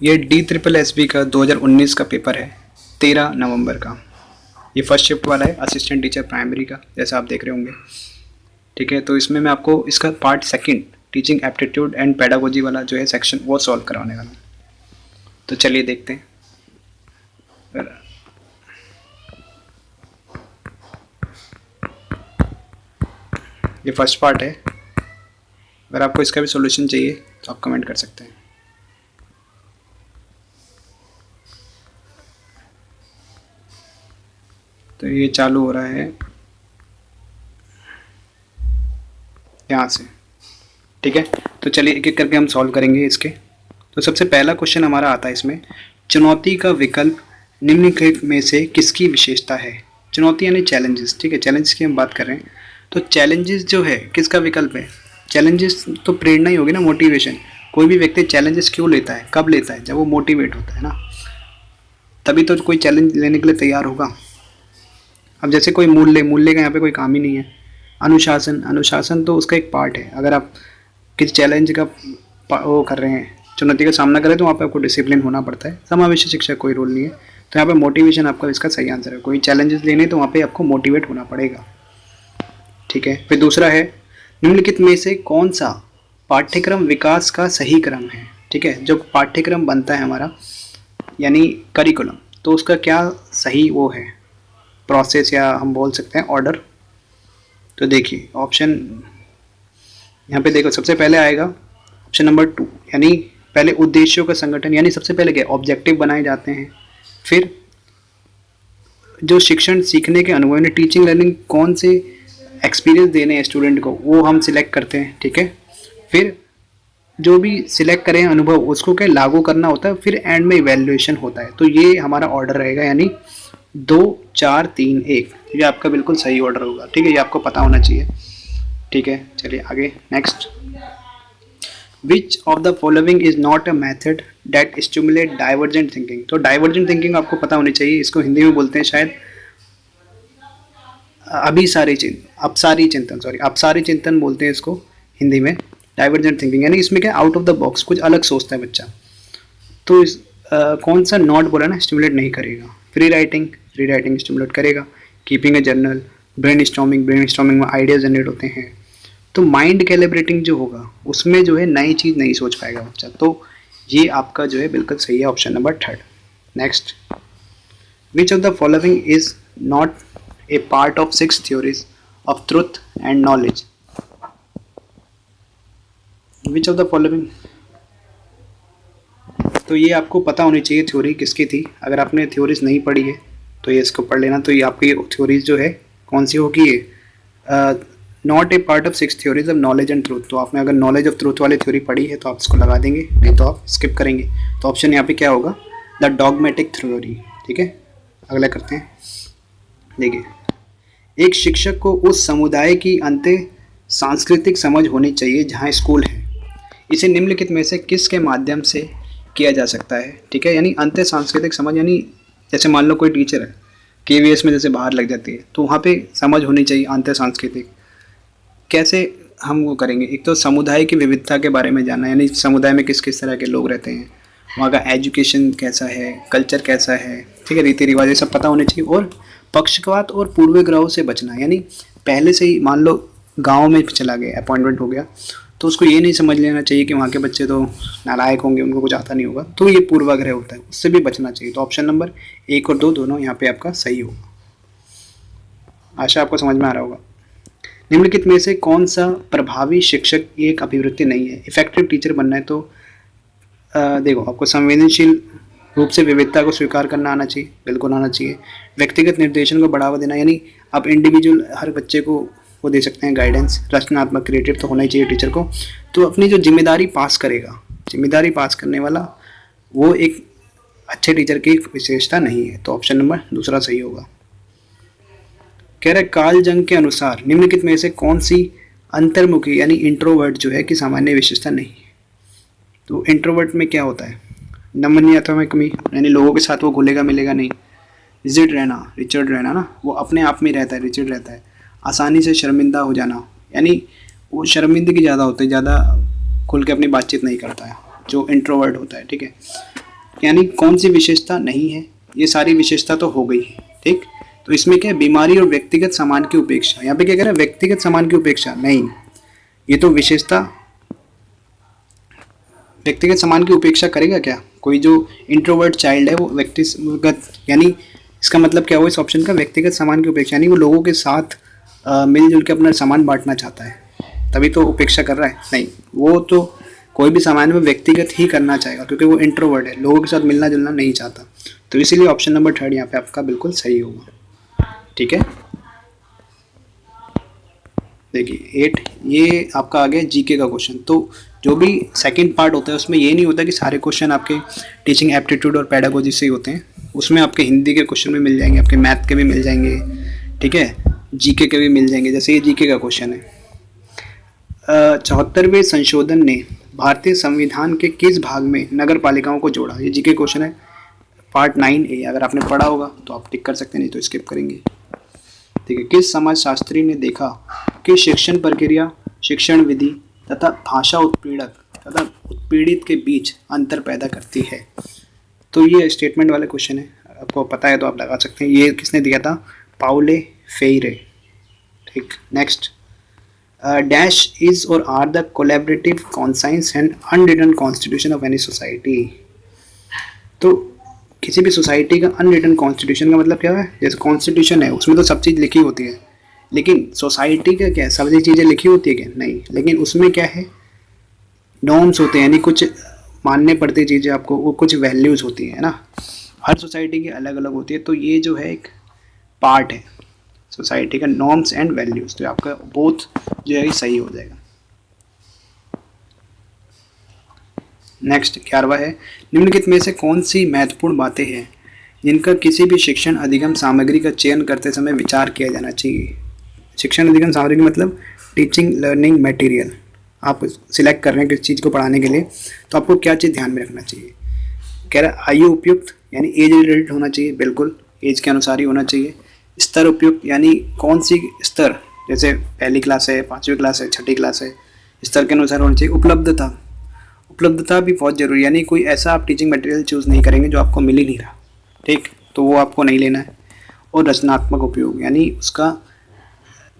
ये DSSB का 2019 का पेपर है, 13 नवंबर का। ये फर्स्ट शिफ्ट वाला है, असिस्टेंट टीचर प्राइमरी का, जैसा आप देख रहे होंगे। ठीक है, तो इसमें मैं आपको इसका part second teaching aptitude and pedagogy वाला जो है सेक्शन वो सॉल्व करवाने वाला हूँ। तो चलिए देखते हैं। ये फर्स्ट पार्ट है। अगर आपको इसका भी सॉल्यूशन चाहिए तो आप कमेंट कर सकते हैं। तो ये चालू हो रहा है यहाँ से। ठीक है, तो चलिए एक एक करके हम सॉल्व करेंगे इसके। तो सबसे पहला क्वेश्चन हमारा आता है इसमें, चुनौती का विकल्प निम्नलिखित में से किसकी विशेषता है। चुनौती यानी चैलेंजेस। ठीक है, चैलेंजेस की हम बात कर रहे हैं। तो चैलेंजेस जो है किसका विकल्प है। चैलेंजेस तो प्रेरणा ही होगी ना, मोटिवेशन। कोई भी व्यक्ति चैलेंजेस क्यों लेता है, कब लेता है, जब वो मोटिवेट होता है ना, तभी तो कोई चैलेंज लेने के लिए तैयार होगा। अब जैसे कोई मूल्य का यहाँ पे कोई काम ही नहीं है। अनुशासन तो उसका एक पार्ट है। अगर आप किसी चैलेंज का वो कर रहे हैं, चुनौती का सामना करें, तो वहाँ पे आपको डिसिप्लिन होना पड़ता है। समावेशी शिक्षा कोई रोल नहीं है। तो यहाँ पे मोटिवेशन आपका इसका सही आंसर है। कोई चैलेंजेस लेने तो वहाँ पे आपको मोटिवेट होना पड़ेगा। ठीक है, फिर दूसरा है, निम्नलिखित में से कौन सा पाठ्यक्रम विकास का सही क्रम है। ठीक है, जो पाठ्यक्रम बनता है हमारा यानी करिकुलम, तो उसका क्या सही वो है, प्रोसेस या हम बोल सकते हैं ऑर्डर। तो देखिए ऑप्शन यहाँ पे देखो, सबसे पहले आएगा ऑप्शन नंबर 2, यानी पहले उद्देश्यों का संगठन, यानी सबसे पहले क्या ऑब्जेक्टिव बनाए जाते हैं। फिर जो शिक्षण सीखने के अनुभव यानी टीचिंग लर्निंग कौन से एक्सपीरियंस देने हैं स्टूडेंट को, वो हम सिलेक्ट करते हैं। ठीक है, फिर जो भी सिलेक्ट करें अनुभव उसको क्या लागू करना होता है। फिर एंड में इवैल्यूएशन होता है। तो ये हमारा ऑर्डर रहेगा, यानी 2 4 3 1। ये आपका बिल्कुल सही ऑर्डर होगा। ठीक है, ये आपको पता होना चाहिए। ठीक है, चलिए आगे next. Which of the following is not a method that stimulate divergent thinking. तो डाइवर्जेंट थिंकिंग आपको पता होनी चाहिए। इसको हिंदी में बोलते हैं शायद अपसारी चिंतन बोलते हैं इसको हिंदी में। डाइवर्जेंट थिंकिंग यानी इसमें क्या आउट ऑफ द बॉक्स, कुछ अलग सोचता है बच्चा। तो इस कौन सा नॉट बोला ना, स्टिमुलेट नहीं करेगा। फ्री राइटिंग स्टिमुलेट करेगा। कीपिंग अ जर्नल, ब्रेनस्टॉर्मिंग में आइडिया जनरेट होते हैं। तो माइंड कैलिब्रेटिंग जो होगा उसमें जो है नई चीज़ नहीं सोच पाएगा बच्चा। तो ये आपका जो है बिल्कुल सही है, option number 3। Next, which of the following is not a part of 6 theories of truth and knowledge. Which of the following, तो ये आपको पता होनी चाहिए थ्योरी किसकी थी। अगर आपने थ्योरीज नहीं पढ़ी है तो ये इसको पढ़ लेना। तो ये आपकी थ्योरीज जो है कौन सी होगी, ये not a part of 6 theories of knowledge and truth. तो आपने अगर नॉलेज ऑफ ट्रूथ वाली थ्योरी पढ़ी है तो आप इसको लगा देंगे, नहीं तो आप स्किप करेंगे। तो ऑप्शन यहाँ पे क्या होगा, द डॉगमेटिक थ्योरी। ठीक है, अगला करते हैं। देखिए, एक शिक्षक को उस समुदाय की अंत्य सांस्कृतिक समझ होनी चाहिए जहाँ स्कूल है। इसे निम्नलिखित में से किसके माध्यम से किया जा सकता है। ठीक है, यानी अंत्य सांस्कृतिक समझ, यानी जैसे मान लो कोई टीचर है KVS में जैसे बाहर लग जाती है, तो वहाँ पे समझ होनी चाहिए अंत्य सांस्कृतिक। कैसे हम वो करेंगे, एक तो समुदाय की विविधता के बारे में जानना, यानी समुदाय में किस किस तरह के लोग रहते हैं, वहाँ का एजुकेशन कैसा है, कल्चर कैसा है। ठीक है, रीति रिवाज ये सब पता होने चाहिए। और पक्षपात और पूर्वाग्रहों से बचना, यानी पहले से ही मान लो गाँव में चला गया, अपॉइंटमेंट हो गया, तो उसको ये नहीं समझ लेना चाहिए कि वहाँ के बच्चे तो नालायक होंगे, उनको कुछ आता नहीं होगा। तो ये पूर्वाग्रह होता है, उससे भी बचना चाहिए। तो ऑप्शन नंबर 1 और 2 दोनों यहाँ पे आपका सही होगा। आशा आपको समझ में आ रहा होगा। निम्नलिखित में से कौन सा प्रभावी शिक्षक एक अभिवृत्ति नहीं है। इफेक्टिव टीचर बनना है तो देखो, आपको संवेदनशील रूप से विविधता को स्वीकार करना आना चाहिए, बिल्कुल आना चाहिए। व्यक्तिगत निर्देशन को बढ़ावा देना, यानी आप इंडिविजुअल हर बच्चे को वो दे सकते हैं गाइडेंस। रचनात्मक क्रिएटिव तो होना ही चाहिए टीचर को। तो अपनी जो जिम्मेदारी पास करेगा, जिम्मेदारी पास करने वाला, वो एक अच्छे टीचर की विशेषता नहीं है। तो ऑप्शन नंबर 2 सही होगा। कह रहे कार्ल जंग के अनुसार निम्नलिखित में से कौन सी अंतर्मुखी यानी इंट्रोवर्ट जो है कि सामान्य विशेषता नहीं है। तो इंट्रोवर्ट में क्या होता है, नमनीयता में कमी, यानी लोगों के साथ वो घुलेगा मिलेगा नहीं। रिचर्ड रहना ना, वो अपने आप में रहता है, रिचर्ड रहता है। आसानी से शर्मिंदा हो जाना, यानी वो शर्मिंदगी ज़्यादा होती है, ज़्यादा खुल के अपनी बातचीत नहीं करता है, जो इंट्रोवर्ट होता है। ठीक है, यानी कौन सी विशेषता नहीं है, ये सारी विशेषता तो हो गई है, ठीक। तो इसमें क्या है, बीमारी और व्यक्तिगत सामान की उपेक्षा। यहाँ पे क्या कह रहा है, व्यक्तिगत सामान की उपेक्षा नहीं, ये तो विशेषता। व्यक्तिगत सामान की उपेक्षा करेगा क्या कोई जो इंट्रोवर्ट चाइल्ड है, वो व्यक्तिगत, यानी इसका मतलब क्या हुआ इस ऑप्शन का, व्यक्तिगत सामान की उपेक्षा, यानी वो लोगों के साथ मिलजुल के अपना सामान बांटना चाहता है, तभी तो उपेक्षा कर रहा है। नहीं, वो तो कोई भी सामान में व्यक्तिगत ही करना चाहेगा, क्योंकि वो इंट्रोवर्ट है, लोगों के साथ मिलना जुलना नहीं चाहता। तो इसीलिए ऑप्शन नंबर 3 यहाँ पे आपका बिल्कुल सही होगा, ठीक है। देखिए 8, ये आपका आ गया जीके का क्वेश्चन। तो जो भी सेकंड पार्ट होता है उसमें ये नहीं होता कि सारे क्वेश्चन आपके टीचिंग एप्टीट्यूड और पैडागोजी से ही होते हैं, उसमें आपके हिंदी के क्वेश्चन भी मिल जाएंगे, आपके मैथ के भी मिल जाएंगे, ठीक है, जीके के भी मिल जाएंगे। जैसे ये जीके का क्वेश्चन है, 74वें संशोधन ने भारतीय संविधान के किस भाग में नगर पालिकाओं को जोड़ा। ये जीके क्वेश्चन है, पार्ट 9A। अगर आपने पढ़ा होगा तो आप टिक कर सकते हैं, नहीं तो स्किप करेंगे, ठीक है। किस समाजशास्त्री ने देखा कि शिक्षण प्रक्रिया, शिक्षण विधि तथा भाषा उत्पीड़क तथा उत्पीड़ित के बीच अंतर पैदा करती है। तो ये स्टेटमेंट वाले क्वेश्चन है, आपको पता है तो आप लगा सकते हैं। ये किसने दिया था, पाउले फेरे, ठीक। नेक्स्ट, डैश इज और are the collaborative conscience and unwritten constitution of any society. तो किसी भी सोसाइटी का अनरिटन कॉन्स्टिट्यूशन का मतलब क्या है, जैसे कॉन्स्टिट्यूशन है उसमें तो सब चीज़ लिखी होती है, लेकिन सोसाइटी का क्या है, सभी चीज़ें लिखी होती है क्या, नहीं, लेकिन उसमें क्या है, नॉर्म्स होते हैं, यानी कुछ मानने पड़ती चीज़ें आपको, वो कुछ वैल्यूज़ होती हैं ना, हर सोसाइटी की अलग अलग होती है। तो ये जो है एक पार्ट है सोसाइटी का, नॉर्म्स एंड वैल्यूज़। तो आपका बोथ जो है सही हो जाएगा। नेक्स्ट 11वां है, निम्नलिखित में से कौन सी महत्वपूर्ण बातें हैं जिनका किसी भी शिक्षण अधिगम सामग्री का चयन करते समय विचार किया जाना चाहिए। शिक्षण अधिगम सामग्री मतलब टीचिंग लर्निंग मटेरियल, आप सिलेक्ट कर रहे हैं किस चीज़ को पढ़ाने के लिए, तो आपको क्या चीज़ ध्यान में रखना चाहिए। कह रहा है आयु उपयुक्त, यानी एज रिलेटेड होना चाहिए, बिल्कुल एज के अनुसार ही होना चाहिए। स्तर उपयुक्त, यानी कौन सी स्तर, जैसे पहली क्लास है, 5वीं क्लास है, 6ठी क्लास है, स्तर के अनुसार होना चाहिए। उपलब्धता, उपलब्धता भी बहुत जरूरी, यानी कोई ऐसा आप टीचिंग मटेरियल चूज़ नहीं करेंगे जो आपको मिल ही नहीं रहा, ठीक, तो वो आपको नहीं लेना है। और रचनात्मक उपयोग, यानी उसका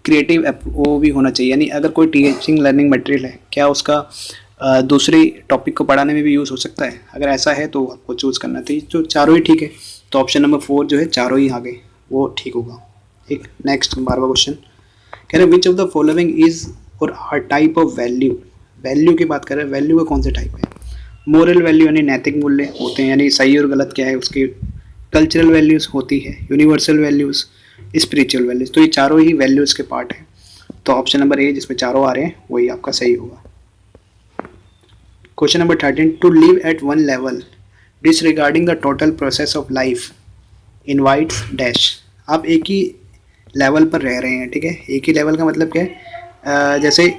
क्रिएटिव वो भी होना चाहिए, यानी अगर कोई टीचिंग लर्निंग मटेरियल है, क्या उसका दूसरे टॉपिक को पढ़ाने में भी यूज़ हो सकता है, अगर ऐसा है तो आपको चूज़ करना चाहिए। तो चारों ही ठीक है, तो ऑप्शन नंबर 4 जो है चारों ही आगे वो ठीक होगा, ठीक। नेक्स्ट 12वां क्वेश्चन कह रहे हैं which of the following is और are type of value. Value की बात कर रहे हैं, वैल्यू का कौन से टाइप है, मोरल वैल्यू यानी नैतिक मूल्य होते हैं, यानी सही और गलत क्या है उसकी, कल्चरल वैल्यूज़ होती है, यूनिवर्सल वैल्यूज़, स्पिरिचुअल वैल्यूज़। तो ये चारों ही वैल्यूज़ के पार्ट हैं। तो ऑप्शन नंबर ए जिसमें चारों आ रहे हैं वही आपका सही होगा। Question number 13, to live at one level disregarding the total process of life invites dash. आप एक ही लेवल पर रह रहे हैं, ठीक है, एक ही लेवल का मतलब क्या है, जैसे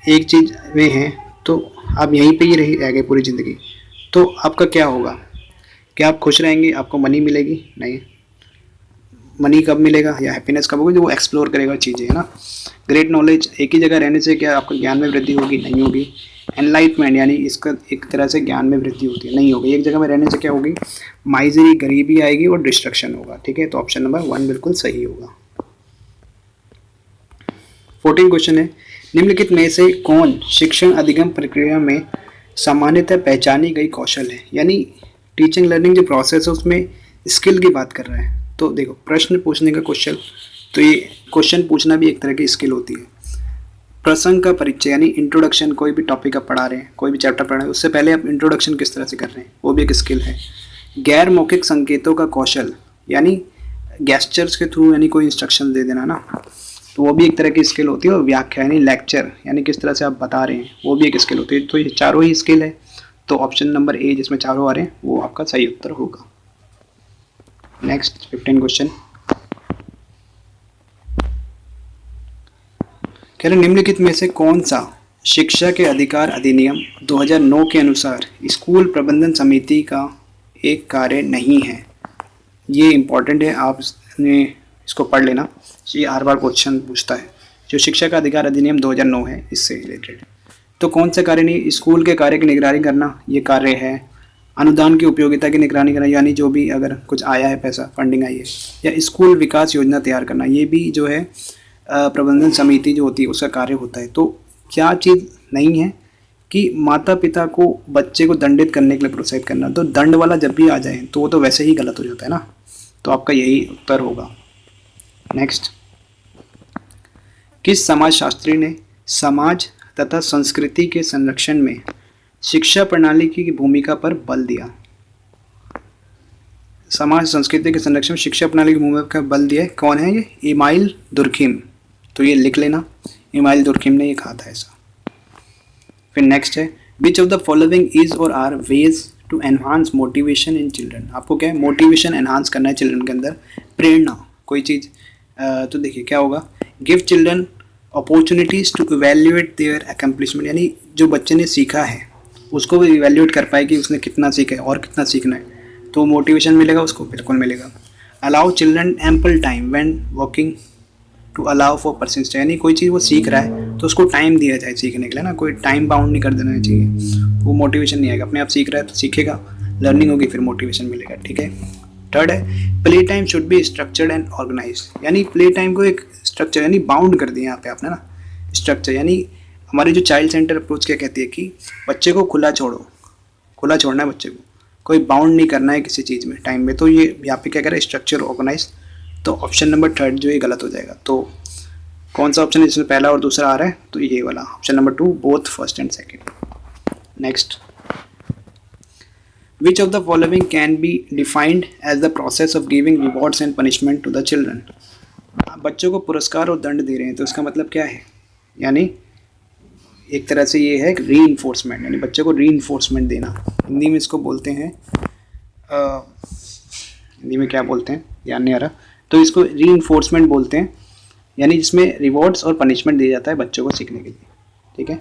एक चीज़ में हैं तो आप यहीं पे ही रह गए पूरी ज़िंदगी, तो आपका क्या होगा, क्या आप खुश रहेंगे, आपको मनी मिलेगी, नहीं, मनी कब मिलेगा या हैप्पीनेस कब होगी, जो वो एक्सप्लोर करेगा चीज़ें, है ना। ग्रेट नॉलेज, एक ही जगह रहने से क्या आपका ज्ञान में वृद्धि होगी, नहीं होगी। एनलाइटमेंट, यानी इसका एक तरह से ज्ञान में वृद्धि होती है, नहीं होगी। एक जगह में रहने से क्या होगी, माइजरी, गरीबी आएगी और डिस्ट्रक्शन होगा, ठीक है। तो ऑप्शन नंबर 1 बिल्कुल सही होगा। 14 क्वेश्चन है, निम्नलिखित में से कौन शिक्षण अधिगम प्रक्रिया में सामान्यतः पहचानी गई कौशल है, यानी टीचिंग लर्निंग जो प्रोसेस है उसमें स्किल की बात कर रहा है। तो देखो प्रश्न पूछने का कौशल, तो ये क्वेश्चन पूछना भी एक तरह की स्किल होती है। प्रसंग का परिचय, यानी इंट्रोडक्शन, कोई भी टॉपिक आप पढ़ा रहे हैं, कोई भी चैप्टर पढ़ा रहे हैं, उससे पहले आप इंट्रोडक्शन किस तरह से कर रहे हैं, वो भी एक स्किल है। गैर मौखिक संकेतों का कौशल, यानी गेस्चर्स के थ्रू यानी कोई इंस्ट्रक्शन दे देना ना, तो वो भी एक तरह की स्किल होती है। और व्याख्या यानी लेक्चर, यानी किस तरह से आप बता रहे हैं, वो भी एक स्किल होती है। तो ये चारों ही स्किल है। तो ऑप्शन नंबर ए जिसमें चारों आ रहे हैं वो आपका सही उत्तर होगा। नेक्स्ट 15 क्वेश्चन कह रहे निम्नलिखित में से कौन सा शिक्षा के अधिकार अधिनियम 2009 के अनुसार स्कूल प्रबंधन समिति का एक कार्य नहीं है। ये इम्पॉर्टेंट है, आपने इसको पढ़ लेना, ये हर बार क्वेश्चन पूछता है। जो शिक्षा का अधिकार अधिनियम 2009 है इससे रिलेटेड। तो कौन सा कार्य नहीं, स्कूल के कार्य की निगरानी करना ये कार्य है, अनुदान की उपयोगिता की निगरानी करना, यानी जो भी अगर कुछ आया है पैसा, फंडिंग आई है, या स्कूल विकास योजना तैयार करना, ये भी जो है प्रबंधन समिति जो होती है उसका कार्य होता है। तो क्या चीज़ नहीं है कि माता पिता को बच्चे को दंडित करने के लिए प्रोत्साहित करना, तो दंड वाला जब भी आ जाए तो वो तो वैसे ही गलत हो जाता है ना, तो आपका यही उत्तर होगा। नेक्स्ट, किस समाजशास्त्री ने समाज तथा संस्कृति के संरक्षण में शिक्षा प्रणाली की भूमिका पर बल दिया? समाज संस्कृति के संरक्षण में शिक्षा प्रणाली की भूमिका पर बल दिया है, कौन है ये? Email Durkheim. तो ये लिख लेना, इमाइल दुर्खिम ने ये कहा था ऐसा। फिर नेक्स्ट है, which of the following is और are ways to enhance motivation in children? आपको क्या है, मोटिवेशन एनहांस करना है चिल्ड्रन के अंदर, प्रेरणा कोई चीज़। तो देखिए क्या होगा, give children opportunities to evaluate their accomplishment, यानी जो बच्चे ने सीखा है उसको भी इवेल्युएट कर पाए कि उसने कितना सीखा है और कितना सीखना है, तो मोटिवेशन मिलेगा उसको, बिल्कुल मिलेगा। Allow children ample time when working to allow for persistence, यानी कोई चीज़ वो सीख रहा है तो उसको टाइम दिया जाए सीखने के लिए ना, कोई टाइम बाउंड नहीं कर देना चाहिए, वो मोटिवेशन नहीं आएगा। अपने आप सीख रहा है तो सीखेगा, लर्निंग होगी, फिर मोटिवेशन मिलेगा। ठीक है। थर्ड है, play time should be structured and organise, यानी प्ले टाइम को एक स्ट्रक्चर, यानी बाउंड कर दिया यहाँ पे आपने ना, स्ट्रक्चर, यानी हमारी जो चाइल्ड सेंटर अप्रोच क्या कहती है कि बच्चे को खुला छोड़ो, खुला छोड़ना है बच्चे को, कोई बाउंड नहीं करना है किसी चीज़ में टाइम में। तो ये यहाँ पे क्या करें, स्ट्रक्चर ऑर्गेनाइज। तो ऑप्शन नंबर थर्ड जो ये गलत हो जाएगा। तो कौन सा ऑप्शन है जिसमें पहला और दूसरा आ रहा है? तो ये वाला option number 2, both first and second. Next, which of the following can be defined as the process of giving rewards and punishment to the children? बच्चों को पुरस्कार और दंड दे रहे हैं तो इसका मतलब क्या है, यानी एक तरह से ये है रीइंफोर्समेंट, यानी बच्चों को रीइंफोर्समेंट देना। हिंदी में इसको बोलते हैं हिंदी में क्या बोलते हैं ध्यान नहीं आ रहा, तो इसको रीइंफोर्समेंट बोलते हैं, यानी जिसमें रिवॉर्ड्स और पनिशमेंट दिया जाता है बच्चों को सीखने के लिए। ठीक है।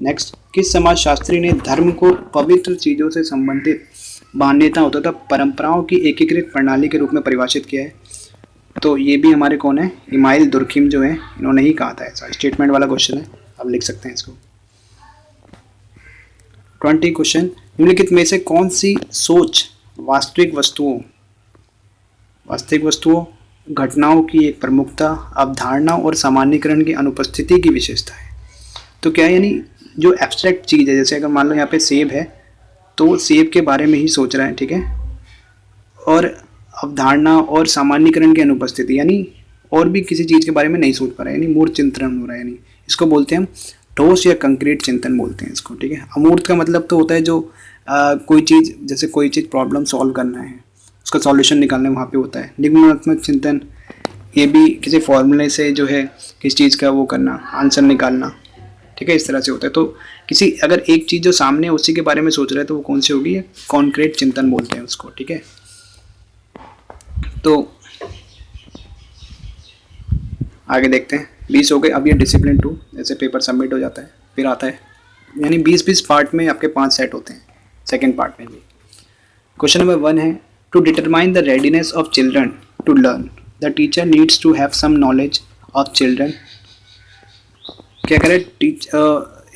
नेक्स्ट, किस समाजशास्त्री ने धर्म को पवित्र चीज़ों से संबंधित मान्यताओं तथा परंपराओं की एकीकृत प्रणाली के रूप में परिभाषित किया है? तो ये भी हमारे कौन है, इमाइल दुर्खिम जो है, इन्होंने ही कहा था ऐसा। स्टेटमेंट वाला क्वेश्चन है, आप लिख सकते हैं इसको। 20 क्वेश्चन, निम्नलिखित में से कौन सी सोच वास्तविक वस्तुओं घटनाओं की एक प्रमुखता, अवधारणा और सामान्यीकरण की अनुपस्थिति की विशेषता है? तो क्या है, यानी जो एब्स्ट्रैक्ट चीज़ है, जैसे अगर मान लो यहाँ पे सेब है तो सेब के बारे में ही सोच रहा है, ठीक है, और अवधारणा और सामान्यीकरण की अनुपस्थिति, यानी और भी किसी चीज़ के बारे में नहीं सोच पा रहा है, यानी मूर्त चिंतन हो रहा है, यानी इसको बोलते हैं हम ठोस या कंक्रीट चिंतन बोलते हैं इसको। ठीक है। अमूर्त का मतलब तो होता है जो कोई चीज़, जैसे कोई चीज़ प्रॉब्लम सॉल्व करना है, उसका सॉल्यूशन निकालना वहाँ पे होता है। निगमनात्मक चिंतन, ये भी किसी फॉर्मूले से जो है किस चीज़ का वो करना, आंसर निकालना, ठीक है, इस तरह से होता है। तो किसी अगर एक चीज़ जो सामने है उसी के बारे में सोच रहा है तो वो कौन सी होगी, कॉन्क्रीट चिंतन बोलते हैं उसको। ठीक है। तो आगे देखते हैं, 20 हो गए। अब ये डिसिप्लिन 2, जैसे पेपर सबमिट हो जाता है फिर आता है, यानी 20-20 पार्ट में आपके 5 सेट होते हैं, सेकेंड पार्ट में भी। क्वेश्चन नंबर 1 है, to determine the readiness of children to learn the teacher needs to have some knowledge of children. क्या करें,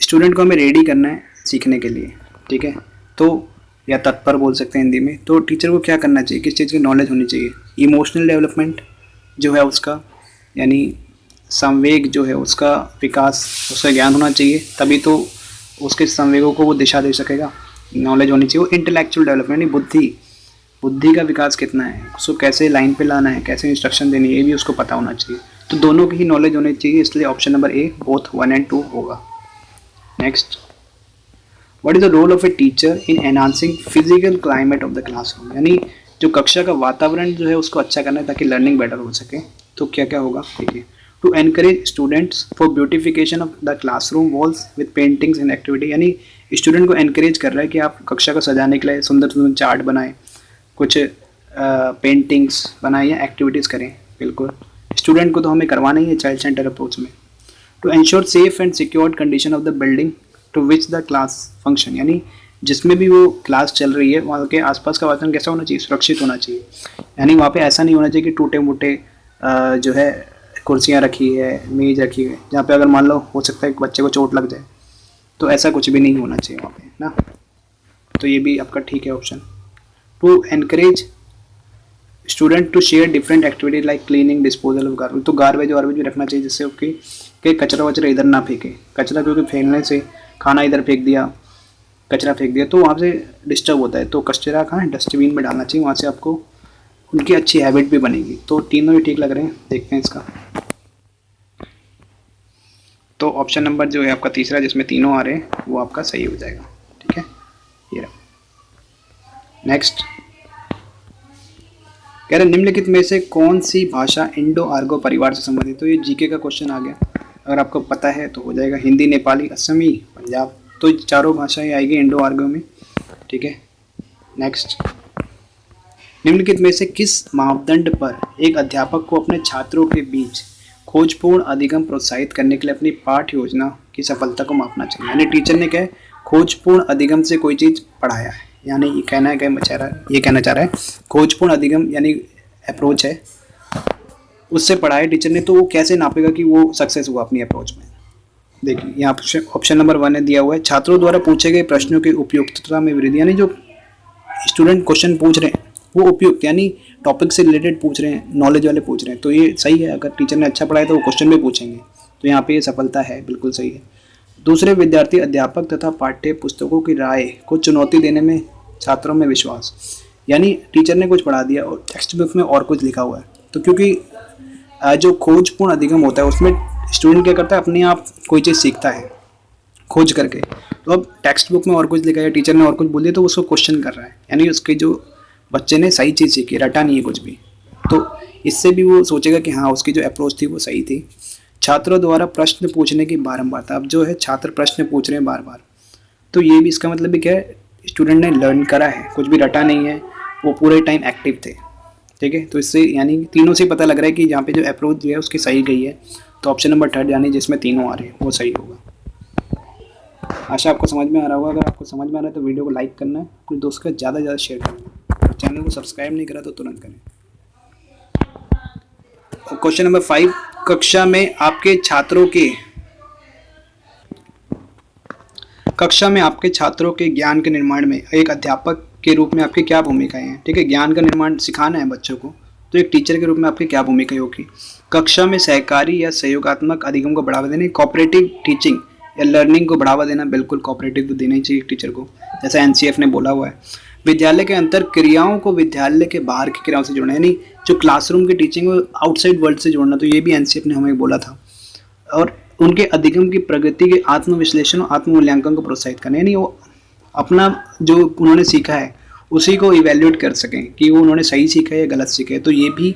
स्टूडेंट को हमें रेडी करना है सीखने के लिए, ठीक है, तो या तत्पर बोल सकते हैं हिंदी में। तो टीचर को क्या करना चाहिए, किस चीज़ की नॉलेज होनी चाहिए? इमोशनल डेवलपमेंट जो है उसका, यानी संवेग जो है उसका विकास, उसका ज्ञान होना चाहिए, तभी तो उसके संवेगों को वो दिशा दे सकेगा, नॉलेज होनी चाहिए। वो इंटेलेक्चुअल डेवलपमेंट, यानी बुद्धि का विकास कितना है, उसको कैसे लाइन पे लाना है, कैसे इंस्ट्रक्शन देनी है, ये भी उसको पता होना चाहिए। तो दोनों की ही नॉलेज होनी चाहिए, इसलिए option number A both 1 and 2 होगा। Next, what is the role of a teacher in enhancing physical climate of the classroom, यानी जो कक्षा का वातावरण जो है उसको अच्छा करना है ताकि लर्निंग बेटर हो सके। तो क्या क्या होगा, देखिए, to encourage students for beautification of the classroom walls with paintings and activity, यानी स्टूडेंट को एनकरेज कर रहा है कि आप कक्षा को सजाने के लिए सुंदर सुंदर चार्ट बनाएं, कुछ पेंटिंग्स बनाएं या एक्टिविटीज़ करें। बिल्कुल, स्टूडेंट को तो हमें करवाना ही है चाइल्ड सेंटर अप्रोच में। To ensure safe and secured condition of the building to which the class function, यानी जिसमें भी वो क्लास चल रही है वहाँ के आसपास का वातावरण कैसा होना चाहिए, सुरक्षित होना चाहिए, यानी वहाँ पे ऐसा नहीं होना चाहिए कि टूटे मोटे जो है कुर्सियाँ रखी है, मेज रखी है, जहाँ पे अगर मान लो हो सकता है कि बच्चे को चोट लग जाए, तो ऐसा कुछ भी नहीं होना चाहिए वहाँ पे ना। तो ये भी आपका ठीक है option. To encourage student to share different activity like cleaning disposal of garbage, तो गार्बेज वार्बेज भी रखना चाहिए जिससे कि कचरा वचरा इधर ना फेंके। कचरा क्योंकि फेंकने से खाना इधर फेंक दिया, कचरा फेंक दिया तो वहाँ से डिस्टर्ब होता है, तो कचरा कहाँ डस्टबिन में डालना चाहिए, वहाँ से आपको उनकी अच्छी हैबिट भी बनेगी। तो तीनों ही ठीक लग रहे हैं, देखते हैं इसका। तो ऑप्शन नंबर जो है आपका तीसरा जिसमें तीनों आ रहे हैं वो आपका सही हो जाएगा। ठीक है, ये रहा। नेक्स्ट कह रहे निम्नलिखित में से कौन सी भाषा इंडो आर्गो परिवार से संबंधित, तो ये जीके का क्वेश्चन आ गया, अगर आपको पता है तो हो जाएगा। हिंदी, नेपाली, असमी, पंजाब, तो चारों भाषाएं आएगी इंडो आर्गो में। ठीक है, नेक्स्ट निम्नलिखित में से किस मापदंड पर एक अध्यापक को अपने छात्रों के बीच खोजपूर्ण अधिगम प्रोत्साहित करने के लिए अपनी पाठ्य योजना की सफलता को मापना चाहिए। यानी टीचर ने क्या है, खोजपूर्ण अधिगम से कोई चीज़ पढ़ाया है, यानी ये कहना है, ये कहना चाह रहा है खोजपूर्ण अधिगम यानी अप्रोच है, उससे पढ़ाया टीचर ने, तो वो कैसे नापेगा कि वो सक्सेस हुआ अपनी अप्रोच में। देखिए यहाँ ऑप्शन नंबर 1 है दिया हुआ है, छात्रों द्वारा पूछे गए प्रश्नों की उपयुक्तता में वृद्धि, यानी जो स्टूडेंट क्वेश्चन पूछ रहे हैं वो उपयुक्त यानी टॉपिक से रिलेटेड पूछ रहे हैं, नॉलेज वाले पूछ रहे हैं, तो ये सही है। अगर टीचर ने अच्छा पढ़ाया तो वो क्वेश्चन भी पूछेंगे, तो यहाँ पे ये सफलता है, बिल्कुल सही है। दूसरे विद्यार्थी अध्यापक तथा पाठ्य पुस्तकों की राय को चुनौती देने में छात्रों में विश्वास, यानी टीचर ने कुछ पढ़ा दिया और टेक्स्ट बुक में और कुछ लिखा हुआ है, तो क्योंकि जो खोजपूर्ण अधिगम होता है उसमें स्टूडेंट क्या करता है, अपने आप कोई चीज़ सीखता है खोज करके। तो अब टेक्स्ट बुक में और कुछ लिखा है, टीचर ने और कुछ बोल दिया, तो उसको क्वेश्चन कर रहा है, यानी उसके जो बच्चे ने सही चीज़ सीखी, रटा नहीं है कुछ भी, तो इससे भी वो सोचेगा कि हाँ उसकी जो अप्रोच थी वो सही थी। छात्रों द्वारा प्रश्न पूछने की बारंबारता, अब जो है छात्र प्रश्न पूछ रहे हैं बार बार, तो ये भी इसका मतलब भी क्या है, स्टूडेंट ने लर्न करा है, कुछ भी रटा नहीं है, वो पूरे टाइम एक्टिव थे। ठीक है, तो इससे यानी तीनों से पता लग रहा है कि यहाँ पे जो अप्रोच जो है उसकी सही गई है। तो ऑप्शन नंबर 3 यानी जिसमें तीनों आ रहे हैं वो सही होगा। आशा आपको समझ में आ रहा होगा। अगर आपको समझ में आ रहा है तो वीडियो को लाइक करना है, अपने दोस्त का ज़्यादा से ज़्यादा शेयर करना है, चैनल को सब्सक्राइब नहीं करा तो तुरंत करें। क्वेश्चन नंबर 5, कक्षा में आपके छात्रों के ज्ञान के निर्माण में एक अध्यापक के रूप में आपकी क्या भूमिकाएं हैं। ठीक है, ज्ञान का निर्माण सिखाना है बच्चों को, तो एक टीचर के रूप में आपकी क्या भूमिका होगी। कक्षा में सहकारी या सहयोगात्मक अधिगम को बढ़ावा देना, कोऑपरेटिव टीचिंग या लर्निंग को बढ़ावा देना, बिल्कुल कोऑपरेटिव तो देना ही चाहिए टीचर को, जैसा एनसीएफ ने बोला हुआ है। विद्यालय के अंतर क्रियाओं को विद्यालय के बाहर की क्रियाओं से जोड़ना, यानी जो क्लासरूम की टीचिंग है आउटसाइड वर्ल्ड से जोड़ना, तो ये भी एनसीएफ ने हमें बोला था। और उनके अधिगम की प्रगति के आत्मविश्लेषण और आत्म मूल्यांकन को प्रोत्साहित करना, यानी वो अपना जो उन्होंने सीखा है उसी को इवेल्युएट कर सकें कि वो उन्होंने सही सीखा है या गलत सीखा है, तो ये भी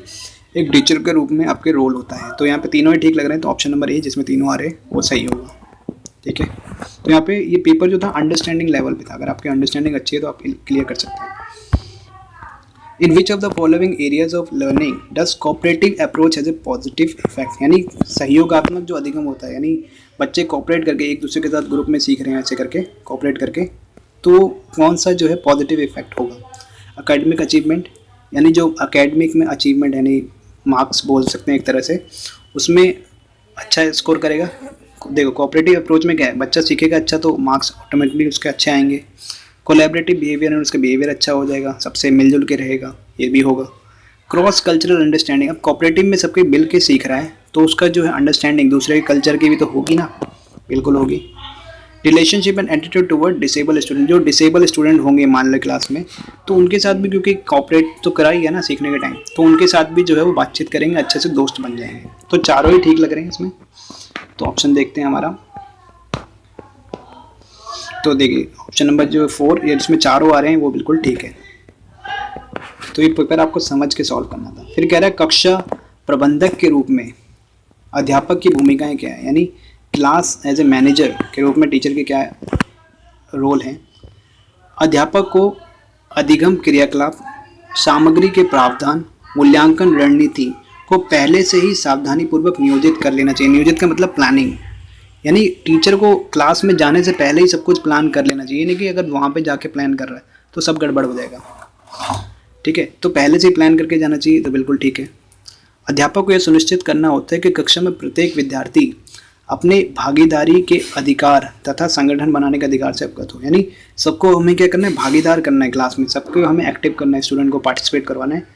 एक टीचर के रूप में आपके रोल होता है। तो यहाँ पे तीनों ही ठीक लग रहे हैं, तो ऑप्शन नंबर ए जिसमें तीनों आ रहे हैं वो सही होगा। ठीक है, तो यहाँ पे ये पेपर जो था अंडरस्टैंडिंग लेवल पे था, अगर आपकी अंडरस्टैंडिंग अच्छी है तो आप क्लियर कर सकते हैं। In which of the following areas of learning does cooperative approach has a positive effect, यानी सहयोगात्मक जो अधिगम होता है, यानी बच्चे कोऑपरेट करके एक दूसरे के साथ ग्रुप में सीख रहे हैं ऐसे करके कोऑपरेट करके, तो कौन सा जो है पॉजिटिव इफेक्ट होगा। एकेडमिक अचीवमेंट, यानी जो एकेडमिक में अचीवमेंट यानी मार्क्स बोल सकते हैं एक तरह से, उसमें अच्छा स्कोर करेगा। देखो कोऑपरेटिव अप्रोच में क्या है, बच्चा सीखेगा अच्छा तो मार्क्स ऑटोमेटिकली उसके अच्छे आएंगे। कोलैबोरेटिव बिहेवियर है, उसका बिहेवियर अच्छा हो जाएगा, सबसे मिलजुल के रहेगा, ये भी होगा। क्रॉस कल्चरल अंडरस्टैंडिंग, अब कोऑपरेटिव में सबके मिल के सीख रहा है तो उसका जो है अंडरस्टैंडिंग दूसरे के कल्चर की भी तो होगी ना, बिल्कुल होगी। Relationship and attitude toward disable student, जो डिसेबल स्टूडेंट होंगे मान लो क्लास में, तो उनके साथ भी क्योंकि कोऑपरेट तो करा ही है ना सीखने के टाइम, तो उनके साथ भी जो है वो बातचीत करेंगे, अच्छे से दोस्त बन जाएंगे। तो चारों ही ठीक लग रहे हैं इसमें, तो ऑप्शन देखते हैं हमारा। तो देखिए ऑप्शन नंबर जो 4 ये जिसमें चारों आ रहे हैं वो बिल्कुल ठीक है। तो ये पेपर आपको समझ के सॉल्व करना था। फिर कह रहा है कक्षा प्रबंधक के रूप में अध्यापक की भूमिकाएं क्या है, यानी क्लास एज ए मैनेजर के रूप में टीचर के क्या रोल हैं। अध्यापक को अधिगम क्रियाकलाप, सामग्री के प्रावधान, मूल्यांकन रणनीति को पहले से ही सावधानीपूर्वक नियोजित कर लेना चाहिए। नियोजित का मतलब प्लानिंग, यानी टीचर को क्लास में जाने से पहले ही सब कुछ प्लान कर लेना चाहिए, नहीं कि अगर वहाँ पे जाके प्लान कर रहा है तो सब गड़बड़ हो जाएगा। ठीक है, तो पहले से ही प्लान करके जाना चाहिए, तो बिल्कुल ठीक है। अध्यापक को यह सुनिश्चित करना होता है कि कक्षा में प्रत्येक विद्यार्थी अपने भागीदारी के अधिकार तथा संगठन बनाने के अधिकार से अवगत हो। यानी सबको हमें क्या करना है, भागीदार करना है क्लास में, सबको हमें एक्टिव करना है, स्टूडेंट को पार्टिसिपेट करवाना है।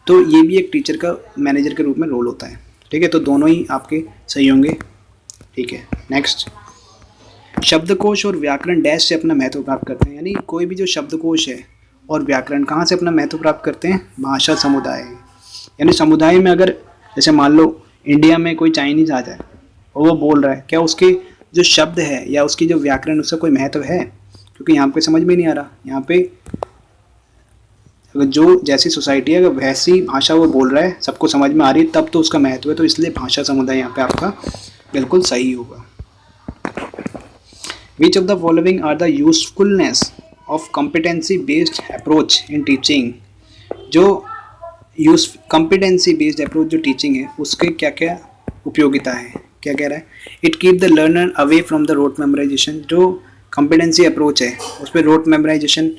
तो ये भी एक टीचर का मैनेजर के रूप में रोल होता है। ठीक है, तो दोनों ही आपके सही होंगे। ठीक है, नेक्स्ट, शब्दकोश और व्याकरण डैश से अपना महत्व प्राप्त करते हैं। यानी कोई भी जो शब्दकोश है और व्याकरण कहाँ से अपना महत्व प्राप्त करते हैं, भाषा समुदाय। यानी समुदाय में अगर जैसे मान लो इंडिया में कोई चाइनीज आ जाए और वो बोल रहा है, क्या उसके जो शब्द है या उसकी जो व्याकरण उसका कोई महत्व है? क्योंकि यहाँ पे समझ में नहीं आ रहा। यहाँ पे अगर जो जैसी सोसाइटी है अगर वैसी भाषा वो बोल रहा है, सबको समझ में आ रही है, तब तो उसका महत्व है। तो इसलिए भाषा समुदाय यहाँ पे आपका बिल्कुल सही होगा। Which of the following are the usefulness of competency based approach in teaching. जो कॉम्पिटेंसी बेस्ड अप्रोच जो टीचिंग है उसके क्या क्या उपयोगिता है, क्या कह रहा है? It keep the learner away from the rote memorization. जो कॉम्पिटेंसी अप्रोच है उसमें रोट मेमोराइजेशन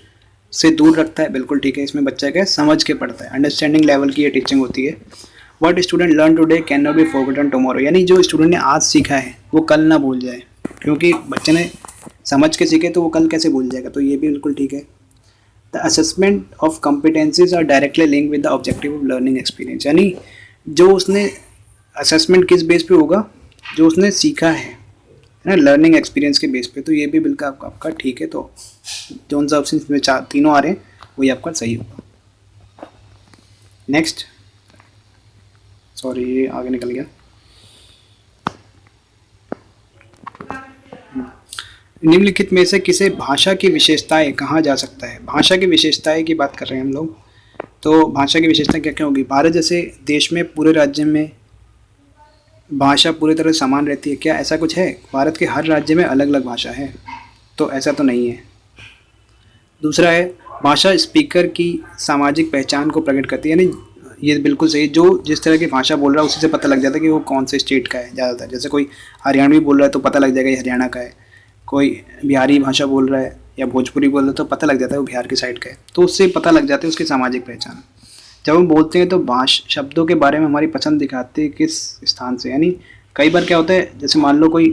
से दूर रखता है, बिल्कुल ठीक है। इसमें बच्चा क्या है, समझ के पढ़ता है, अंडरस्टैंडिंग लेवल की ये टीचिंग होती है। What student learn today can not be forgotten tomorrow. यानी जो स्टूडेंट ने आज सीखा है वो कल ना भूल जाए, क्योंकि बच्चे ने समझ के सीखे तो वो कल कैसे भूल जाएगा। तो ये भी बिल्कुल ठीक है। The assessment of competencies are directly link with the objective of learning experience. यानी जो उसने असेसमेंट किस बेस पे होगा, जो उसने सीखा है ना, लर्निंग एक्सपीरियंस के बेस पे। तो ये भी बिल्कुल आपका ठीक है। तो जो सा ऑप्शन में तीनों आ रहे हैं वही आपका सही होगा। नेक्स्ट, सॉरी ये आगे निकल गया। निम्नलिखित में से किसे भाषा की विशेषताएं कहा जा सकता है? भाषा की विशेषताएं की बात कर रहे हैं हम लोग। तो भाषा की विशेषता क्या क्या होगी? भारत जैसे देश में पूरे राज्य में भाषा पूरी तरह समान रहती है, क्या ऐसा कुछ है? भारत के हर राज्य में अलग अलग भाषा है, तो ऐसा तो नहीं है। दूसरा है, भाषा स्पीकर की सामाजिक पहचान को प्रकट करती है। यानी ये बिल्कुल सही, जो जिस तरह की भाषा बोल रहा है उसी से पता लग जाता है कि वो कौन से स्टेट का है। ज़्यादातर जैसे कोई हरियाणवी बोल रहा है तो पता लग जाएगा ये हरियाणा का है, कोई बिहारी भाषा बोल रहा है या भोजपुरी बोल रहा है तो पता लग जाता है वो बिहार की साइड का है। तो उससे पता लग जाता है उसकी सामाजिक पहचान। जब हम बोलते हैं तो शब्दों के बारे में हमारी पसंद दिखाते हैं किस स्थान से। यानी कई बार क्या होता है, जैसे मान लो कोई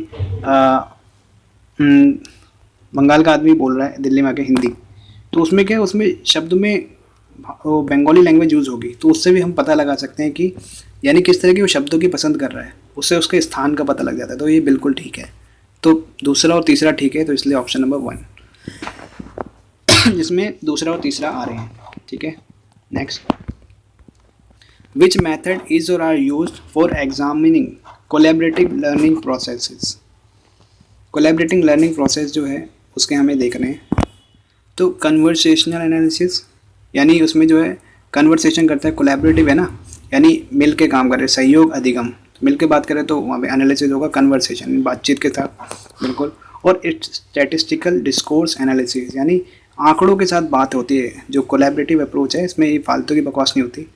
बंगाल का आदमी बोल रहा है दिल्ली में आके हिंदी, तो उसमें क्या है, उसमें शब्द में बंगाली लैंग्वेज यूज़ होगी, तो उससे भी हम पता लगा सकते हैं कि यानी किस तरह की वो शब्दों की पसंद कर रहा है, उससे उसके स्थान का पता लग जाता है। तो ये बिल्कुल ठीक है। तो दूसरा और तीसरा ठीक है, तो इसलिए ऑप्शन नंबर 1 जिसमें दूसरा और तीसरा आ रहे हैं। ठीक है, नेक्स्ट, विच मैथड इज और are used for examining collaborative learning processes. Collaborative learning process जो है उसके हमें देख रहे हैं। तो कन्वर्सेशनल एनालिसिस, यानी उसमें जो है कन्वर्सेशन करता है, कोलैबोरेटिव है ना, यानी मिल के काम कर रहे हैं, सहयोग अधिगम, मिल के बात करें तो वहाँ पे एनालिसिस होगा, कन्वर्सेशन बातचीत के साथ, बिल्कुल। और इट्स स्टैटिस्टिकल डिस्कोर्स एनालिसिस, यानी आंकड़ों के साथ बात होती है। जो कोलैबोरेटिव अप्रोच है इसमें ये फालतू की बकवास नहीं होती,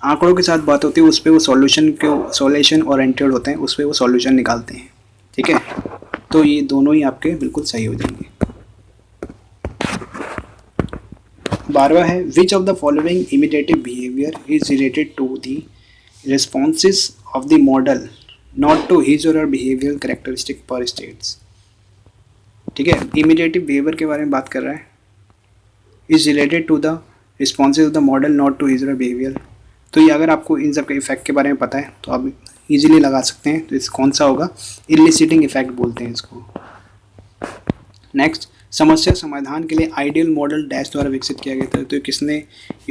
आंकड़ों के साथ बात होती है, उस पर वो सॉल्यूशन ओरिएंटेड होते हैं, उस पर वो सॉल्यूशन निकालते हैं। ठीक है, तो ये दोनों ही आपके बिल्कुल सही हो जाएंगे। 12वां है, which of the following imitative behavior is related to the responses of the model not to his or her behavior characteristic पर स्टेट्स। ठीक है, इमिटेटिव बिहेवियर के बारे में बात कर रहा है, is related to the responses of the model not to his or behavior. तो ये अगर आपको इन सब के इफेक्ट के बारे में पता है तो आप इजीली लगा सकते हैं। तो इस कौन सा होगा, इलिसिटिंग इफेक्ट बोलते हैं इसको। नेक्स्ट, समस्या समाधान के लिए आइडियल मॉडल डैश द्वारा विकसित किया गया था। तो किसने,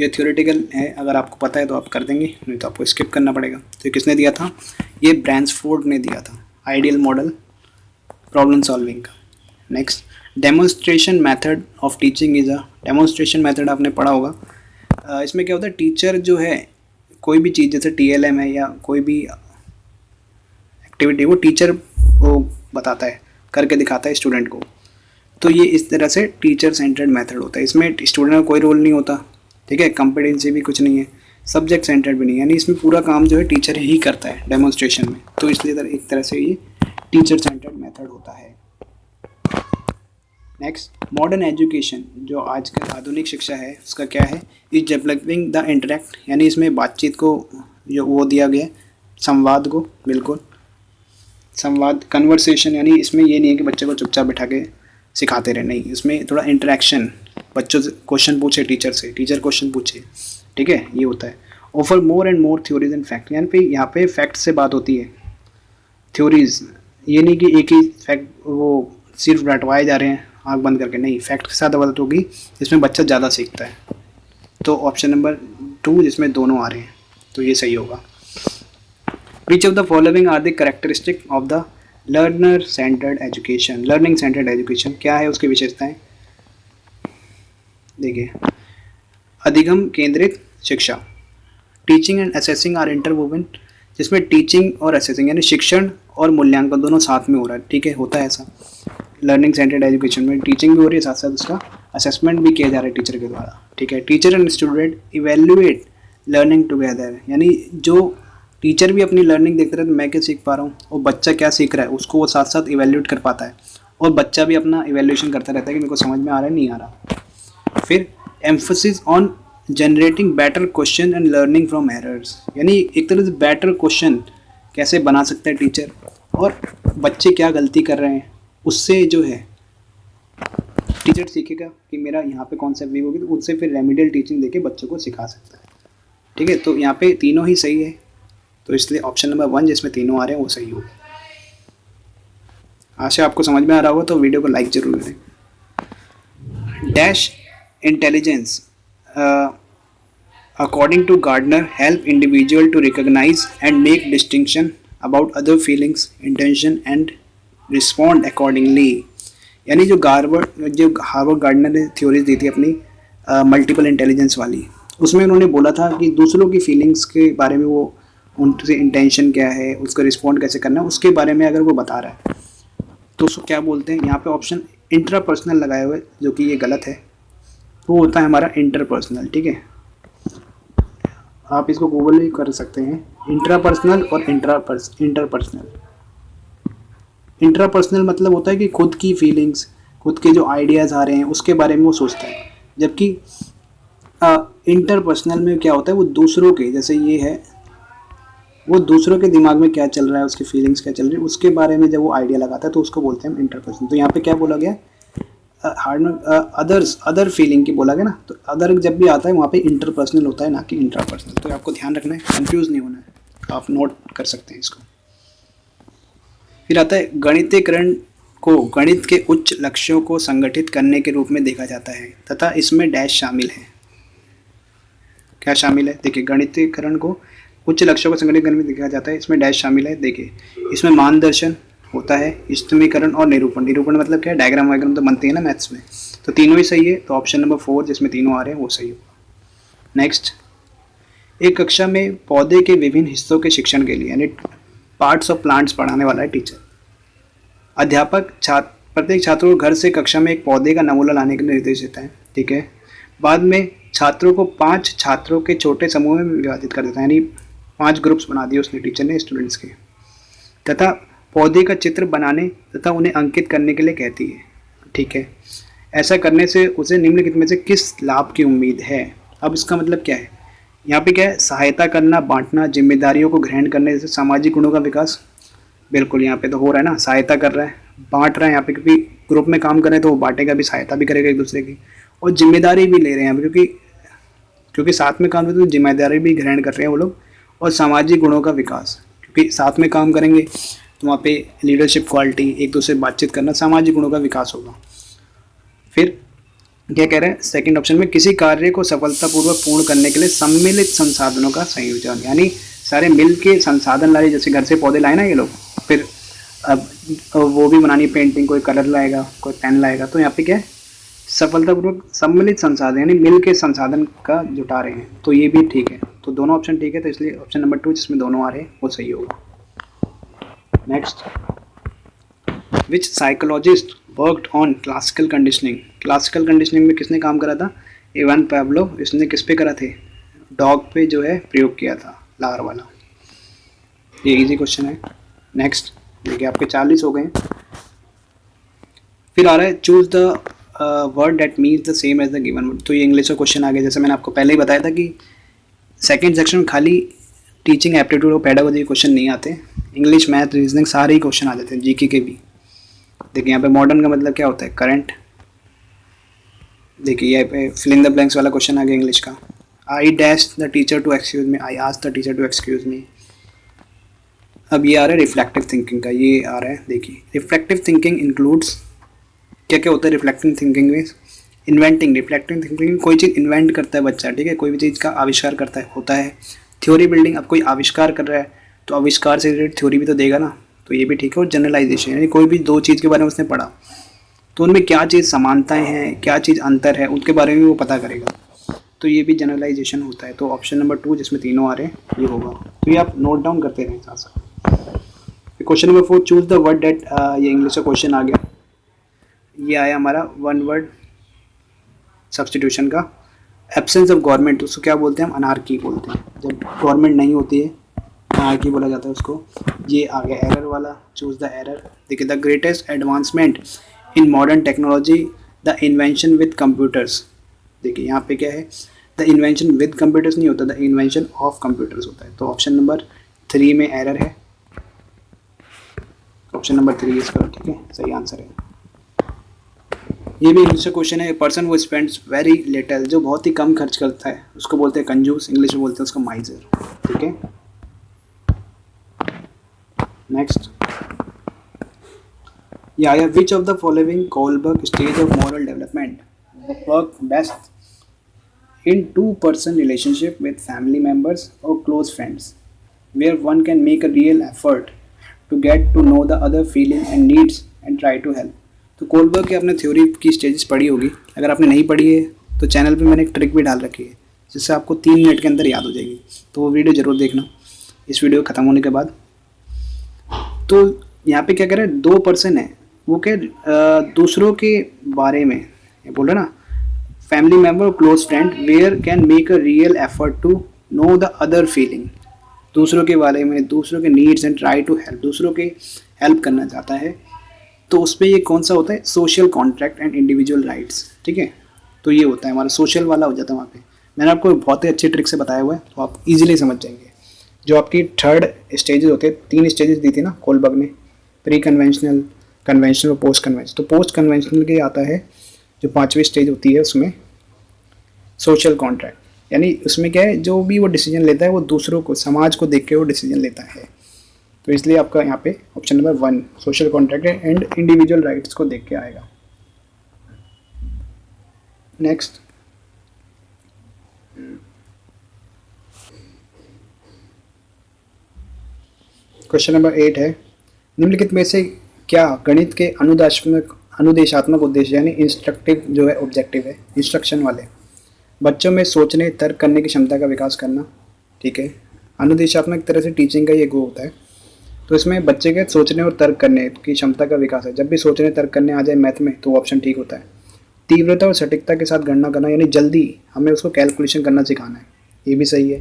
ये थ्योरेटिकल है, अगर आपको पता है तो आप कर देंगे, नहीं तो आपको स्किप करना पड़ेगा। तो ये किसने दिया था, ये ब्रैंसफोर्ड ने दिया था, आइडियल मॉडल प्रॉब्लम सॉल्विंग का। Next, demonstration method of teaching is a, demonstration method आपने पढ़ा होगा। इसमें क्या होता है, टीचर जो है कोई भी चीज़ जैसे TLM है या कोई भी एक्टिविटी वो टीचर वो बताता है, करके दिखाता है स्टूडेंट को। तो ये इस तरह से टीचर सेंटर्ड मेथड होता है। इसमें स्टूडेंट का कोई रोल नहीं होता, ठीक है, कॉम्पिटेंसी भी कुछ नहीं है, सब्जेक्ट सेंटर्ड भी नहीं है, यानी इसमें पूरा काम जो है टीचर ही करता है डेमोन्स्ट्रेशन में। तो इसलिए एक तरह से ये टीचर सेंटर्ड मेथड होता है। नेक्स्ट, मॉडर्न एजुकेशन, जो आज का आधुनिक शिक्षा है उसका क्या है, इज डेवलपिंग द इंटरेक्ट, यानी इसमें बातचीत को जो वो दिया गया संवाद को, बिल्कुल संवाद, कन्वर्सेशन, यानी इसमें ये नहीं है कि बच्चे को चुपचाप बिठा के सिखाते रहे, नहीं, इसमें थोड़ा इंटरेक्शन, बच्चों से क्वेश्चन पूछे टीचर से, टीचर क्वेश्चन पूछे, ठीक है, ये होता है। Offer more and more theories and fact, यानी पे यहाँ पे फैक्ट से बात होती है, थ्योरीज, ये नहीं कि एक ही फैक्ट वो सिर्फ रटवाए जा रहे हैं आँख बंद करके, नहीं, फैक्ट के साथ बात होगी, इसमें बच्चा ज़्यादा सीखता है। तो ऑप्शन नंबर 2 जिसमें दोनों आ रहे हैं, तो ये सही होगा। Which of the following are the characteristic of the learner centered education, learning centered education क्या है उसकी विशेषताएं? देखिए, अधिगम केंद्रित शिक्षा, teaching and assessing are interwoven, जिसमें टीचिंग और असेसिंग यानी शिक्षण और मूल्यांकन दोनों साथ में हो रहा है, ठीक है, होता है ऐसा। लर्निंग सेंटर्ड एजुकेशन में टीचिंग भी हो रही है, साथ साथ उसका असेसमेंट भी किया जा रहा है टीचर के द्वारा, ठीक है। Teacher and student evaluate learning together, यानी जो टीचर भी अपनी लर्निंग देखते रहे तो मैं क्या सीख पा रहा हूँ और बच्चा क्या सीख रहा है उसको वो साथ साथ इवेल्यूएट कर पाता है, और बच्चा भी अपना इवेल्यूएशन करता रहता है कि मेरे को समझ में आ रहा है नहीं आ रहा। फिर emphasis on generating better question and learning from errors, यानी एक तरह से बेटर क्वेश्चन कैसे बना सकता है टीचर, और बच्चे क्या गलती कर रहे हैं उससे जो है टीचर सीखेगा कि मेरा यहाँ पे कॉन्सेप्ट वीक होगी, तो उससे फिर रेमिडियल टीचिंग देके बच्चों को सिखा सकता है, ठीक है। तो यहाँ पे तीनों ही सही है, तो इसलिए ऑप्शन नंबर 1 जिसमें तीनों आ रहे हैं वो सही होगा। आशा आपको समझ में आ रहा होगा, तो वीडियो को लाइक जरूर करें। Dash intelligence according to Gardner help individual to recognize and make distinction about other feelings, intention and respond accordingly, यानी जो हार्वर्ड गार्डनर ने थ्योरीज दी थी अपनी मल्टीपल इंटेलिजेंस वाली, उसमें उन्होंने बोला था कि दूसरों की फीलिंग्स के बारे में, वो उनसे इंटेंशन क्या है, उसको रिस्पॉन्ड कैसे करना है, उसके बारे में अगर वो बता रहा है तो उसको क्या बोलते हैं, यहाँ पे ऑप्शन इंट्रापर्सनल लगाए हुए, जो कि ये गलत है, वो होता है हमारा इंटरपर्सनल, ठीक है। आप इसको गूगल भी कर सकते हैं, इंट्रापर्सनल और इंटरपर्सनल। इंट्रापर्सनल मतलब होता है कि खुद की फीलिंग्स, खुद के जो आइडियाज़ आ रहे हैं उसके बारे में वो सोचता है, जबकि इंटरपर्सनल में क्या होता है, वो दूसरों के, जैसे ये है, वो दूसरों के दिमाग में क्या चल रहा है, उसकी फीलिंग्स क्या चल रही है, उसके बारे में जब वो आइडिया लगाता है तो उसको बोलते हैं हम इंटरपर्सनल। तो यहाँ पे क्या बोला गया, अदर फीलिंग की बोला गया ना, तो अदर जब भी आता है वहाँ पे इंटरपर्सनल होता है, ना कि इंट्रापर्सनल। तो आपको ध्यान रखना है, कंफ्यूज नहीं होना है, आप नोट कर सकते हैं इसको। फिर आता है गणितीकरण को गणित के उच्च लक्ष्यों को संगठित करने के रूप में देखा जाता है तथा इसमें डैश शामिल है। क्या शामिल है? देखिए, गणितीकरण को उच्च लक्ष्यों को संगठित करने में देखा जाता है, इसमें डैश शामिल है। देखिए, इसमें मानदर्शन होता है, इष्टमीकरण और निरूपण। निरूपण मतलब क्या है, डायग्राम वायग्राम तो बनते हैं ना मैथ्स में, तो तीनों ही सही है। तो ऑप्शन नंबर 4 जिसमें तीनों आ रहे हैं वो सही होगा। नेक्स्ट, एक कक्षा में पौधे के विभिन्न हिस्सों के शिक्षण के लिए यानी पार्ट्स ऑफ प्लांट्स पढ़ाने वाला है टीचर। अध्यापक प्रत्येक छात्रों को घर से कक्षा में एक पौधे का नमूना लाने के निर्देश देता है, ठीक है। बाद में छात्रों को 5 छात्रों के छोटे समूह में विभाजित कर देता है, यानी 5 ग्रुप्स बना दिए उसने टीचर ने स्टूडेंट्स के, तथा पौधे का चित्र बनाने तथा उन्हें अंकित करने के लिए कहती है, ठीक है। ऐसा करने से उसे निम्नलिखित में से किस लाभ की उम्मीद है? अब इसका मतलब क्या है, यहाँ पे क्या है, सहायता करना, बांटना, जिम्मेदारियों को ग्रहण करने जैसे सामाजिक गुणों का विकास। बिल्कुल यहाँ पे तो हो रहा है ना, सहायता कर रहा है, बांट रहा है यहाँ पे, क्योंकि ग्रुप में काम कर रहे हैं तो वो बांटेगा भी, सहायता भी करेगा एक दूसरे की, और जिम्मेदारी भी ले रहे हैं यहाँ पे, क्योंकि साथ में काम करते तो जिम्मेदारी भी ग्रहण कर रहे हैं वो लोग। और सामाजिक गुणों का विकास, क्योंकि साथ में काम करेंगे तो वहाँ पे लीडरशिप क्वालिटी, एक दूसरे से बातचीत करना, सामाजिक गुणों का विकास होगा। फिर क्या कह रहे हैं सेकंड ऑप्शन में, किसी कार्य को सफलतापूर्वक पूर्ण करने के लिए सम्मिलित संसाधनों का संयोजन, यानी सारे मिल के संसाधन लाए, जैसे घर से पौधे लाए ना ये लोग, फिर अब वो भी बनानी पेंटिंग, कोई कलर लाएगा, कोई पेन लाएगा, तो यहाँ पे क्या है, सफलतापूर्वक सम्मिलित संसाधन यानी मिल के संसाधन का जुटा रहे हैं, तो ये भी ठीक है। तो दोनों ऑप्शन ठीक है, तो इसलिए ऑप्शन नंबर 2 जिसमें दोनों आ रहे हैं वो सही होगा। Next, which psychologist worked on classical conditioning. Classical conditioning में किसने काम करा था? इवान पाव्लोव। इसने किस पे करा थे? डॉग पे जो है प्रयोग किया था, लार वाला। ये इजी क्वेश्चन है। नेक्स्ट, देखिए आपके 40 हो गए। फिर आ रहा है choose the word that means the same as the given word. तो ये इंग्लिश का क्वेश्चन आ गया। जैसे मैंने आपको पहले ही बताया था कि सेकेंड सेक्शन में खाली टीचिंग एप्टीट्यूड और पेडागोजी के क्वेश्चन नहीं आते, इंग्लिश, मैथ, रीजनिंग सारे ही क्वेश्चन आ जाते हैं, जीके के भी। देखिए यहाँ पे मॉडर्न का मतलब क्या होता है, करंट। देखिए यहाँ पे फिल इन द ब्लैंक्स वाला क्वेश्चन आ गया इंग्लिश का। I dash the teacher to excuse me, I ask the teacher to excuse me. अब ये आ रहा है रिफ्लेक्टिव थिंकिंग का, ये आ रहा है। देखिए रिफ्लेक्टिव थिंकिंग इंक्लूड्स, क्या क्या होता है रिफ्लेक्टिव थिंकिंग में, इन्वेंटिंग। रिफ्लेक्टिव थिंकिंग में कोई चीज़ इन्वेंट करता है बच्चा, ठीक है, कोई भी चीज़ का आविष्कार करता है, होता है। थ्योरी बिल्डिंग, अब कोई आविष्कार कर रहा है तो आविष्कार से रिलेटेड थ्योरी भी तो देगा ना, तो ये भी ठीक है। और जनरलाइजेशन, यानी कोई भी दो चीज़ के बारे में उसने पढ़ा तो उनमें क्या चीज़ समानताएं हैं, क्या चीज़ अंतर है, उनके बारे में वो पता करेगा, तो ये भी जनरलाइजेशन होता है। तो ऑप्शन नंबर 2 जिसमें तीनों आ रहे हैं ये होगा। तो ये आप नोट डाउन करते रहें साथ साथ। Question number 4, choose the word date, ये इंग्लिश का क्वेश्चन आ गया। ये आया हमारा वन वर्ड सब्सटीट्यूशन का। एब्सेंस ऑफ गवर्नमेंट, उसको क्या बोलते हैं हम, अनार्की बोलते हैं। जब गवर्नमेंट नहीं होती है अनार्की बोला जाता है उसको। ये आ गया एरर वाला, चूज द एरर। देखिए the greatest advancement in modern technology the invention with computers. देखिए यहाँ पे क्या है, द इन्वेंशन विद कंप्यूटर्स नहीं होता, द इन्वेंशन ऑफ कंप्यूटर्स होता है। तो ऑप्शन नंबर 3 में एरर है, ऑप्शन नंबर 3 इसका ठीक है सही आंसर है। ये भी इंग्लिश का क्वेश्चन है। पर्सन वो स्पेंड्स वेरी लिटल, जो बहुत ही कम खर्च करता है उसको बोलते हैं कंजूस, इंग्लिश में बोलते हैं उसको माइजर, ठीक है। नेक्स्ट ये आया, विच of the following Kohlberg stage of moral development work best in 2-person relationship with family members or close friends, where one can make a real effort to get to know the other feeling and needs and try to help। तो Kohlberg की आपने theory की stages पढ़ी होगी, अगर आपने नहीं पढ़ी है तो चैनल पे मैंने एक ट्रिक भी डाल रखी है जिससे आपको 3 मिनट के अंदर याद हो जाएगी, तो वो वीडियो ज़रूर देखना इस वीडियो ख़त्म होने के बाद। तो यहाँ पे क्या कह रहे हैं, 2 पर्सन है, वो क्या दूसरों के बारे में बोल रहे ना, family member close friend where can make a real effort to know the other feeling, दूसरों के बारे में, दूसरों के needs and try to help, दूसरों के हेल्प करना चाहता है। तो उस पर ये कौन सा होता है, social contract and individual rights, ठीक है। तो ये होता है हमारा सोशल वाला हो जाता है वहाँ पे। मैंने आपको बहुत ही अच्छी ट्रिक से बताया हुआ है, तो आप इजीली समझ जाएंगे। जो आपकी 3rd स्टेजेस होते हैं, 3 स्टेजेस दी थी ना कोलबर्ग ने, प्री कन्वेंशनल, कन्वेंशनल और पोस्ट कन्वेंशनल। तो पोस्ट कन्वेंशनल के आता है जो 5वीं स्टेज होती है उसमें सोशल कॉन्ट्रैक्ट, यानी उसमें क्या है, जो भी वो डिसीजन लेता है वो दूसरों को, समाज को देख के वो डिसीजन लेता है। तो इसलिए आपका यहाँ पे option number 1 social contract and individual rights को देख के आएगा। नेक्स्ट क्वेश्चन नंबर 8 है, निम्नलिखित में से क्या गणित के अनुदेशात्मक उद्देश्य, यानी इंस्ट्रक्टिव जो है ऑब्जेक्टिव है, इंस्ट्रक्शन वाले, बच्चों में सोचने तर्क करने की क्षमता का विकास करना, ठीक है। अनुदेशात्मक तरह से टीचिंग का ये गो होता है। तो इसमें बच्चे के सोचने और तर्क करने की क्षमता का विकास है। जब भी सोचने तर्क करने आ जाए मैथ में तो ऑप्शन ठीक होता है। तीव्रता और सटीकता के साथ गणना करना, यानी जल्दी हमें उसको कैलकुलेशन करना सिखाना है, ये भी सही है।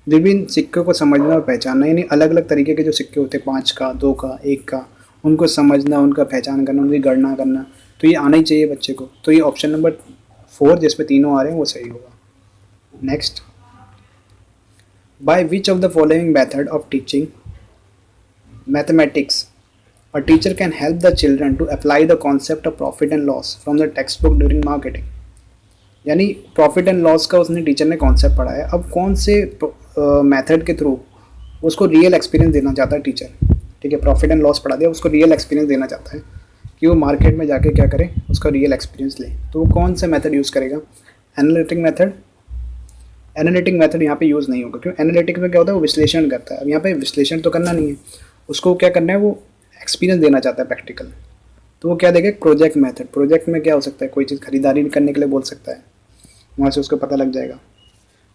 विभिन्न सिक्कों को समझना और पहचानना, यानी अलग अलग तरीके के जो सिक्के होते हैं, 5 का, 2 का, 1 का, उनको समझना, उनका पहचान करना, उनकी गणना करना, तो ये आना ही चाहिए बच्चे को। तो ये ऑप्शन नंबर 4 जिसमें तीनों आ रहे हैं वो सही होगा। Next, by which of the following method of teaching mathematics a teacher can help the children to apply the concept of profit and loss from the textbook during marketing। यानी profit and loss का उसने teacher ने concept पढ़ा है, अब कौन से method के थ्रू उसको रियल एक्सपीरियंस देना चाहता है टीचर, ठीक है। प्रॉफिट एंड लॉस पढ़ा दिया, उसको रियल एक्सपीरियंस देना चाहता है कि वो मार्केट में जाके क्या करे, उसका रियल एक्सपीरियंस ले। तो वो कौन सा मेथड यूज़ करेगा, एनालिटिक मेथड। एनालिटिक मेथड यहाँ पे यूज़ नहीं होगा, क्योंकि एनालिटिक में क्या होता है, वो विश्लेषण करता है। अब यहाँ पे विश्लेषण तो करना नहीं है, उसको क्या करना है, वो एक्सपीरियंस देना चाहता है प्रैक्टिकल। तो वो क्या देगा, प्रोजेक्ट मेथड। प्रोजेक्ट में क्या हो सकता है, कोई चीज़ खरीदारी करने के लिए बोल सकता है, वहाँ से उसको पता लग जाएगा।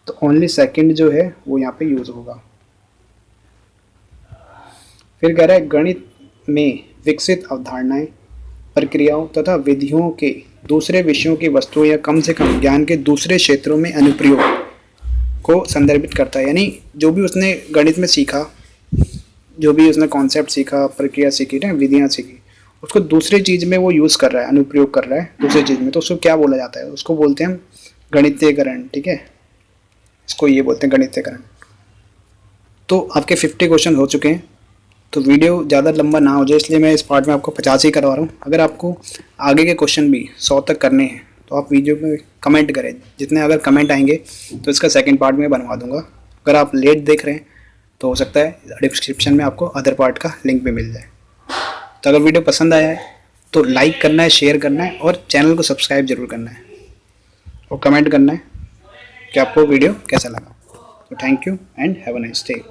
तो ओनली सेकंड जो है वो यहाँ पे यूज़ होगा। फिर कह रहा है, गणित में विकसित अवधारणाएं, प्रक्रियाओं तथा विधियों के दूसरे विषयों की वस्तुओं या कम से कम ज्ञान के दूसरे क्षेत्रों में अनुप्रयोग को संदर्भित करता है। यानी जो भी उसने गणित में सीखा, जो भी उसने कॉन्सेप्ट सीखा, प्रक्रिया सीखी ना, विधियाँ सीखी, उसको दूसरी चीज़ में वो यूज़ कर रहा है, अनुप्रयोग कर रहा है दूसरी चीज़ में, तो उसको क्या बोला जाता है, उसको बोलते हैं हम गणितीयकरण, ठीक है। इसको ये बोलते हैं गणितीयकरण। तो आपके 50 क्वेश्चन हो चुके हैं। तो वीडियो ज़्यादा लंबा ना हो जाए इसलिए मैं इस पार्ट में आपको 50 ही करवा रहा हूँ। अगर आपको आगे के क्वेश्चन भी 100 तक करने हैं तो आप वीडियो में कमेंट करें, जितने अगर कमेंट आएंगे तो इसका सेकंड पार्ट में बनवा दूंगा। अगर आप लेट देख रहे हैं तो हो सकता है डिस्क्रिप्शन में आपको अदर पार्ट का लिंक भी मिल जाए। तो अगर वीडियो पसंद आया है तो लाइक करना है, शेयर करना है और चैनल को सब्सक्राइब जरूर करना है और कमेंट करना है कि आपको वीडियो कैसा लगा। तो thank you and have a nice day.